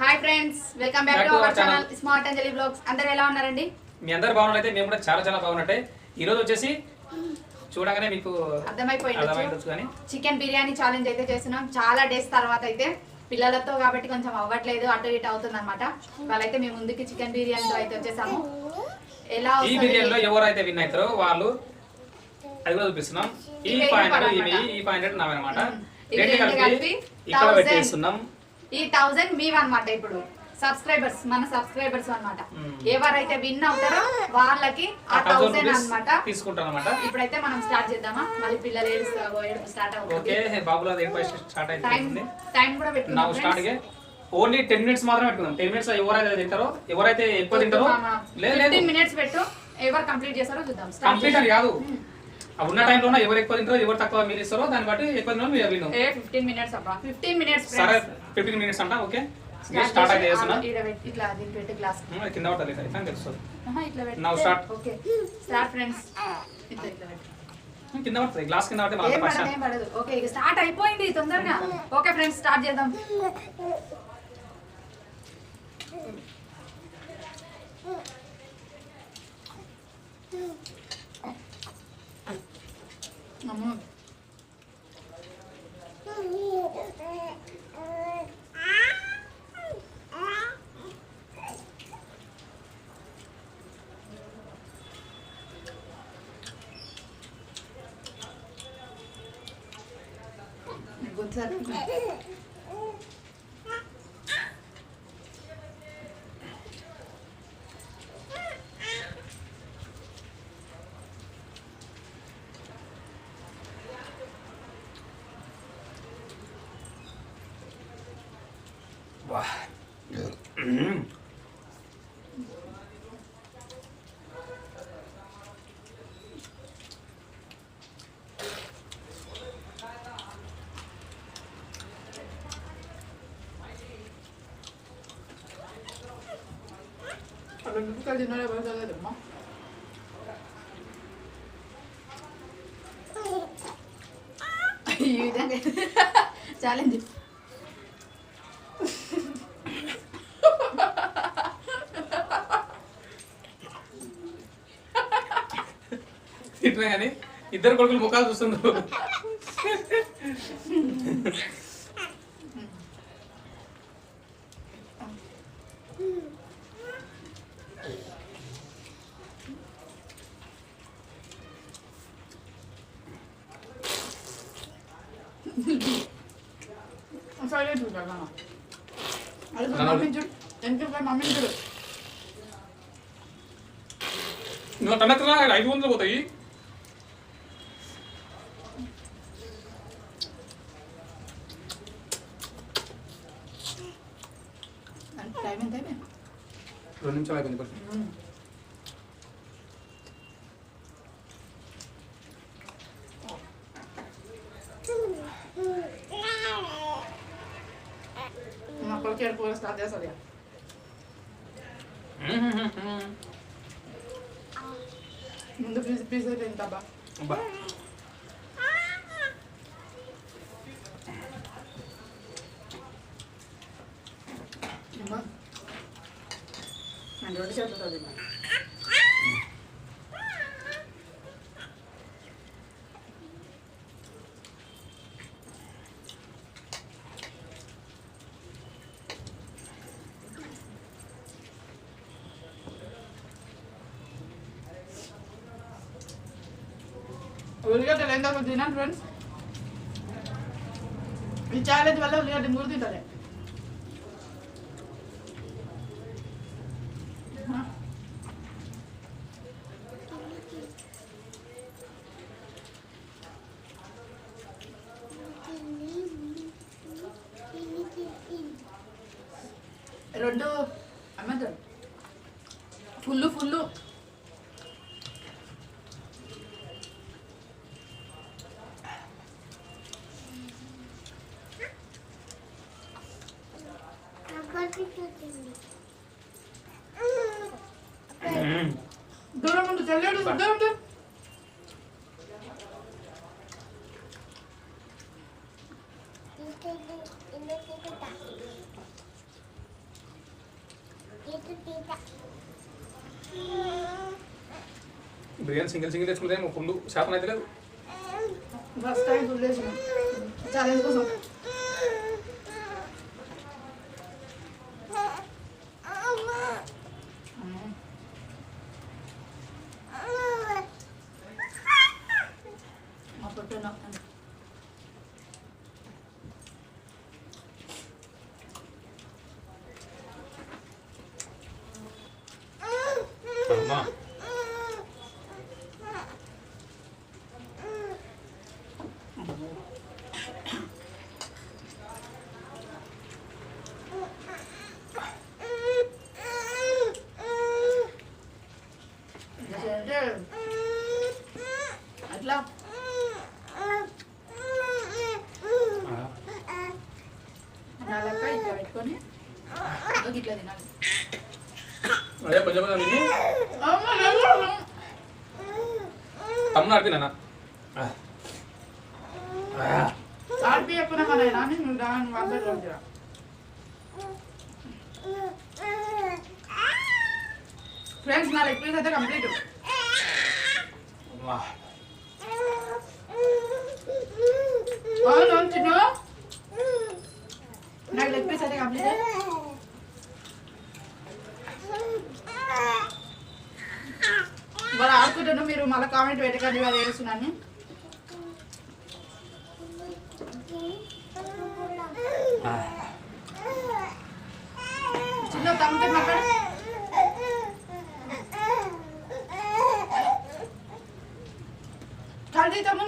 Hi friends, welcome back to our channel smart Anjali blogs. అందరూ ఎలా ఉన్నారండి? మీ అందరూ బాగున్నారైతే మేము కూడా చాలా చాలా బాగున్నట్టే. ఈ రోజు వచ్చేసి చూడగానే మీకు అర్థమైపోయింది కానీ చికెన్ బిర్యానీ ఛాలెంజ్ అయితే చేస్తున్నాం. చాలా డేస్ తర్వాత అయితే పిల్లలతో కాబట్టి కొంచెం అవ్వట్లేదు, అటు ఇటు అవుతుంది అనమాట. వాళ్ళైతే మేము ముందుకి చికెన్ బిర్యానీతో అయితే వచ్చేసాము. ఎలా ఈ బిర్యానీలో ఎవరైతే విన్ అవుతారో వాళ్ళు అది కూడా చూపిస్తున్నాం. ఈ పాయింట్ నావన్నమాట. ఇక్కడ పెట్టేస్తున్నాం. ఈ 1000 మీవన్నమాట. ఇప్పుడు సబ్స్క్రైబర్స్, మన సబ్స్క్రైబర్స్ అన్నమాట. ఎవరైతే విన్ అవుతారో వాళ్ళకి ఆ 1000 అన్నమాట తీసుకుంటారన్నమాట. ఇప్పుడైతే మనం స్టార్ట్ చేద్దామా? మళ్ళీ పిల్లలు ఏడుపు స్టార్ట్ అవుతుంది. ఓకే, బాబులా స్టార్ట్ అయింది. టైం కూడా పెట్టుకున్నాం. నౌ స్టార్ట్ గే. ఓన్లీ 10 మినిట్స్ మాత్రమే పెట్టుకుందాం. 10 మినిట్స్ ఎవరైతే తింటారో, ఎవరైతే ఎక్కువ తింటారో, లేదు 15 మినిట్స్ పెట్టు. ఎవరు కంప్లీట్ చేస్తారో చూద్దాం. కంప్లీట్ అని కాదు, ఉన్న టైంలో ఎవరు ఎక్కువ తింటారో, ఎవరు తక్కువ మీరు ఇస్తారో దాన్ని బట్టి ఎక్కువ తింటారో మీరు విన్. 15 మినిట్స్ అబ్బా, 15 మినిట్స్. సరే 15 మినిట్స్ అంట. ఓకే, స్టార్ట్ అయితే చేస్తున్నా. ఇట్లా దీని పెట్టి గ్లాస్ కింద పడాలి అయితే తెలుస్తుంది. ఇట్లా పెట్టి now start. Okay start friends. ఇట్లా పెట్టి కింద పడుతుంది, గ్లాస్ కింద పడితే ఏం పడదు. ఓకే, ఇక స్టార్ట్ అయిపోయింది తొందరగా. ఓకే ఫ్రెండ్స్, స్టార్ట్ చేద్దాం. Quasi non le voglio vedere, ma ఈ విధంగా ఛాలెంజ్. తింటున్నా కానీ ఇద్దరు కొడుకులు ముఖాలు చూస్తున్నారు. నువ్వు తనెత్తనా 500 పోతాయి. టైం ఎంత? 2 నిమిషాలు అయిపోయింది. Cualquier cosa está de esa día. Mundo pisa de taba. Ba. Mama. Mando di siapa tadi? ఉల్లిగడ్డలు ఎంత తిన్నాను ఫ్రెండ్స్. ఈ ఛాలెంజ్ వల్ల ఉల్లిగడ్డ 3 తింటారు. రెండు అమ్మంటారు ఫుల్లు. దూరం ఉండు, చెల్లెడు దూరం ఉండు. బిర్యానీ సింగిల్ తెచ్చుకుంటే ఫుల్ శాతం అయితే లేదు. ఫస్ట్ టైం ఫుల్ చేసిన ఛాలెంజ్ కోసం. అమ్మా అట్లా నాలక ఇట్లా పెట్టుకొని ఇట్లా తినాలి. అదే కొంచెం తిని తమ్ముడు ఆడిపోయినా ఆడిపి చెప్పినా కదా నువ్వు దాని వంద ఫ్రెండ్స్. నా లెగ్ పీస్ అయితే కంప్లీట్. అవును చిన్న నాకు లెగ్ పీస్ అయితే కంప్లీట్. మరి ఆడుకుంటున్నా మీరు మళ్ళీ కామెంట్ పెట్టకండి వాళ్ళు ఏడుస్తున్నాను. చిన్న తమ్ముతో మాట్లాడు. కలిసి తమ్ముడు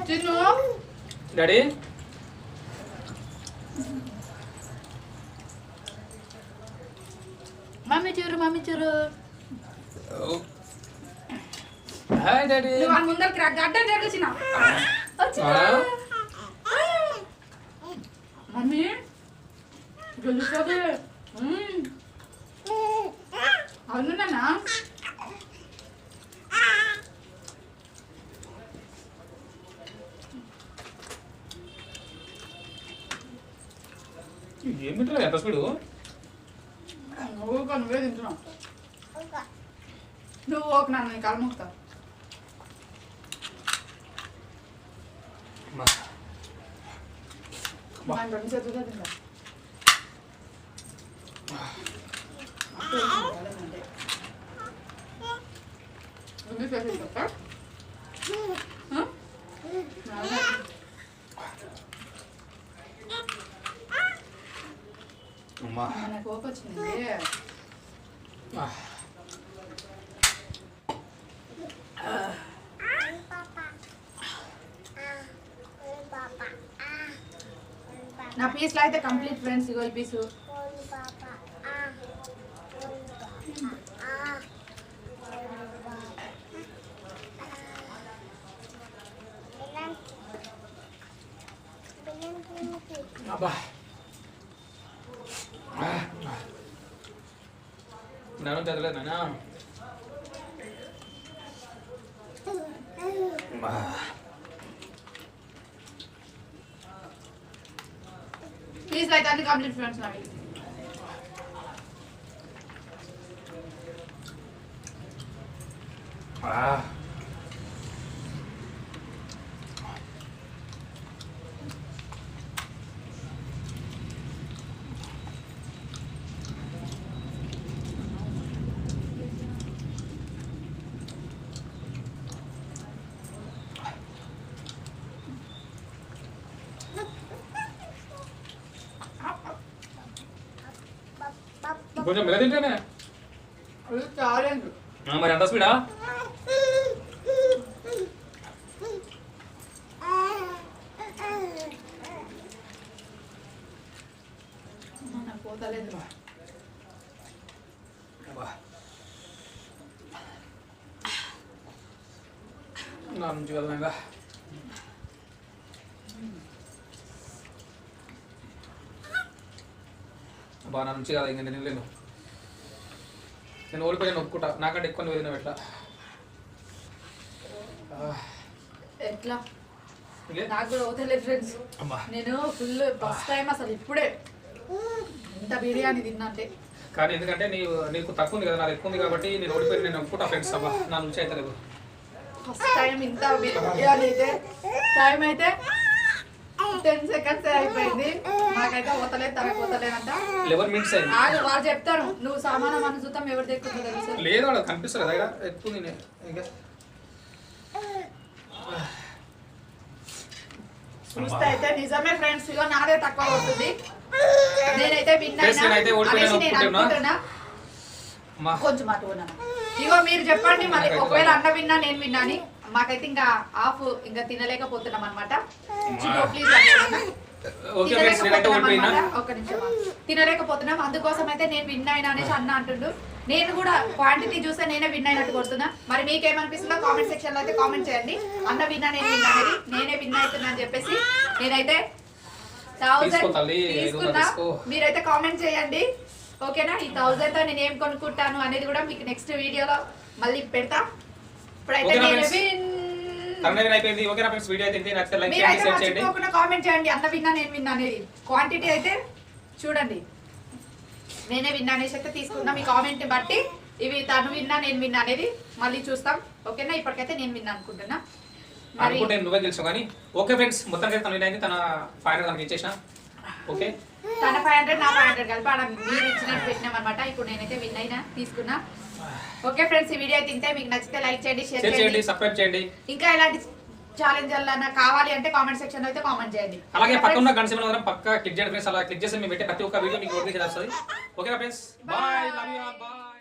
చిన్న డాడీ మమ్మీ చూరు హాయ్ డాడీ. నువ్వు ముందర క్రాక్ అడ్డ వచ్చిన మమ్మీ గెలుస్తుంది. అవును నాన్న ఏం తింటున్నావు ఎంత స్పీడు? నువ్వే తింటున్నావు. నువ్వు ఓకే నాన్న నీ కాలు మొక్కుతా. రెండు చేతులుగా తింటా. మన కోపం వచ్చింది. నా పీస్లో అయితే కంప్లీట్ ఫ్రెండ్స్. ఇగో ఈ పీసు అబ్బా నేను చదవలేదు నాన్న. పీస్లో అయితే అన్ని కంప్లీట్ ఫ్రెండ్స్ నావి. కొంచెం మెల్ల తింటేనే ఛాలెంజ్. మరి ఎంత స్పీడా? నాకు పోతలేదు. నా నుంచి వెళ్దాం. అబ్బా నా నుంచి కాదు, ఇంకా నేను లేను. నేను ఓడిపోయాను ఒప్పుకుంటా. నాకంటే ఎక్కువ నువ్వు ఎట్లా ఎట్లా నాకు కూడా అవుతలేదు ఫ్రెండ్స్. నేను ఫుల్ ఫస్ట్ టైం అసలు ఇప్పుడే ఇంత బిర్యానీ తిన్నంటే. కానీ ఎందుకంటే నీకు తక్కువ ఉంది కదా, నాది ఎక్కువ ఉంది కాబట్టి నేను ఓడిపోయి నేను అనుకుంటా ఫ్రెండ్స్. అబ్బా నా నుంచి అయితే లేదు. ఫస్ట్ టైం ఇంత బిర్యానీ అయితే టైం అయితే 10 seconds అయిపోయింది. నాకైతే పోతలేదు, తనకు పోతలేదంట. 11 minutes అయింది. వాళ్ళు చెప్తారు నువ్వు సామానం అని చూద్దాం ఎవరు ఎక్కుతుందో తెలుసు. లేదు వాడు కనిపిస్తుంది కదా ఎక్కువ చూస్తే అయితే నిజమే ఫ్రెండ్స్, ఇగో నాదే తక్కువ అవుతుంది. నేనైతే కొంచెం అటు ఇగో మీరు చెప్పండి మరి, ఒకవేళ అన్న విన్నా నేను విన్నా అని. మాకైతే ఇంకా హాఫ్ ఇంకా తినలేకపోతున్నాం అనమాట. ఒక్క నిమిషం తినలేకపోతున్నాం, అందుకోసం అయితే నేను విన్ అయినా అనేసి అన్న అంటుండు. నేను కూడా క్వాంటిటీ చూస్తే నేనే విన్ అయినట్టు కొడుతున్నా. మరి మీకేమనిపిస్తుందో కామెంట్ సెక్షన్ లో అయితే కామెంట్ చేయండి. అన్న విన్నా నేను విన్నా అనేది, నేనే విన్ అవుతున్నా అని చెప్పేసి నేనైతే 1000 తీసుకున్నా. మీరైతే కామెంట్ చేయండి ఓకేనా. ఈ 1000 తో నేను ఏం కొనుక్కుంటాను అనేది కూడా మీకు నెక్స్ట్ వీడియోలో మళ్ళీ పెడతా. ఇప్పుడైతే కామెంట్ చేయండి అన్న విన్నా నేను విన్నా అనేది. క్వాంటిటీ అయితే చూడండి, నేనే విన్నా అనేసి అయితే తీసుకున్నా. మీ కామెంట్ ని బట్టి ఇవి తను విన్నా నేను విన్నా అనేది మళ్ళీ చూస్తాం ఓకేనా. ఇప్పటికైతే నేను విన్నా అనుకుంటున్నా. నువ్వే గెలిచావు కానీ ఓకే ఫ్రెండ్స్, మొత్తానికి తను విన్ అయింది. తన 500 తనకి ఇచ్చేసిన. ఓకే తన 500 నా 500 కలిపి ఆడ మీరు ఇచ్చినట్టు పెట్టినాం అనమాట. ఇప్పుడు నేనైతే విన్ అయినా తీసుకున్నా. ఓకే ఫ్రెండ్స్, ఈ వీడియో అయితే మీకు నచ్చితే లైక్ చేయండి, షేర్ చేయండి, సబ్స్క్రైబ్ చేయండి. ఇంకా ఇలాంటి ఛాలెంజ్ అలా కావాలి అంటే కామెంట్ సెక్షన్ లో అయితే కామెంట్ చేయండి. అలాగే పక్కన ఉన్న గంట సింబల్ పక్క క్లిక్ చేయండి ఫ్రెండ్స్. అలా క్లిక్ చేసి మేము పెట్టే ప్రతి ఒక్క వీడియో మీకు నోటిఫికేషన్ వస్తుంది. ఓకేనా friends, bye, love you all, bye.